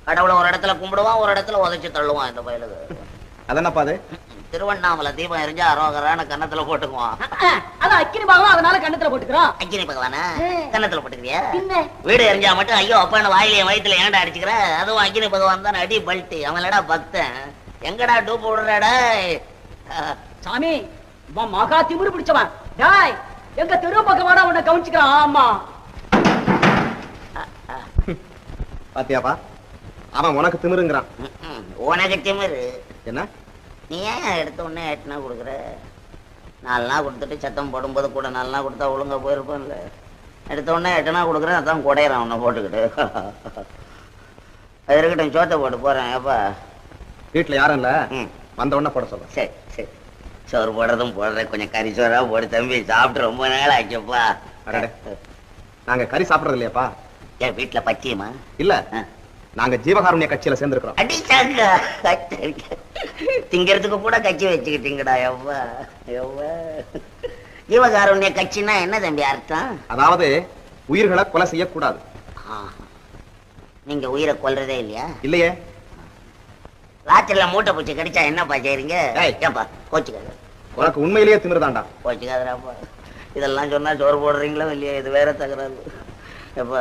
கடவுளை ஒரு இடத்துல கும்பிடுவான், ஒரு இடத்துல உதைச்சு தள்ளுவான் இந்த பயலுக்கு. அதென்னப்பா அது? திருவண்ணாமலை தீபம் எரிஞ்சா அரோகரான கன்னத்துல போட்டுக்குவான். அது அக்கினி பகவான், அதனால கன்னத்துல போட்டுக்கிறோம். அக்கினி பகவானா கன்னத்துல போட்டுக்கிறியா? வீடு எரிஞ்சா மட்டும் ஐயோ அப்பன்னு வாயிலையும் வயிற்றுல ஏன்டா அடிச்சுக்கிற? அதுவும் அக்கினி பகவான் தான் அடி பல்ட்டி. அவன்லடா பக்தன். எங்கடா டூப் விடுறடா? சாமி மகா திமிரு பிடிச்சவன். டாய் எங்க தெரு பக்கமாடா உன்னை கவனிச்சுக்கிறான். ஆமா பாத்தியாப்பா, அவன் உனக்கு திமிருங்கிறான். உனக்கு திமிரு என்ன? நீ ஏன் எடுத்த உடனே எட்டுனா கொடுக்குற? 4 நாள் கொடுத்துட்டு சத்தம் போடும்போது கூட 4 நாள் கொடுத்தா ஒழுங்கா போயிருப்பான்ல. எடுத்த உடனே எட்டுனா கொடுக்குறேன், அதான் குடையிறான் உன்னை போட்டுக்கிட்டு. அது இருக்கட்டும், சோத்தை போட்டு போறேன். ஏப்பா வீட்டுல யாரும் இல்ல, வந்த உடனே போட சொல்ல. சரி சரி, சோறு போடுறதும் போடுறேன். கொஞ்சம் கறி சோறா போடு தம்பி, சாப்பிட்டு ரொம்ப நாள் ஆச்சப்பா. நாங்க கறி சாப்பிடறது இல்லையாப்பா? என் வீட்டுல பச்சியமா இல்ல, நாங்க ஜீவகாருண்ய கட்சியில சேர்ந்திருக்கிறோம். அடிச்சாங்க திங்கிறதுக்கு கூட கட்சி வச்சுக்கிட்டீங்கடா. எவ்வா எவ்வா ஜீவகாருண்ய கட்சின்னா என்ன தம்பி அர்த்தம்? அதாவது உயிர்களை கொலை செய்யக்கூடாது. நீங்க உயிரை கொல்றதே இல்லையா? இல்லையே. ராத்திரில மூட்டை பூச்சி கடிச்சா என்னப்பா செய்றீங்க? ஏப்பா கோச்சுக்காத. உனக்கு உண்மையிலேயே திமிருதாண்டா. கோச்சுக்காதராப்பா. இதெல்லாம் சொன்னா சோறு போடுறீங்களோ இல்லையா? இது வேற தகராறு. எப்பா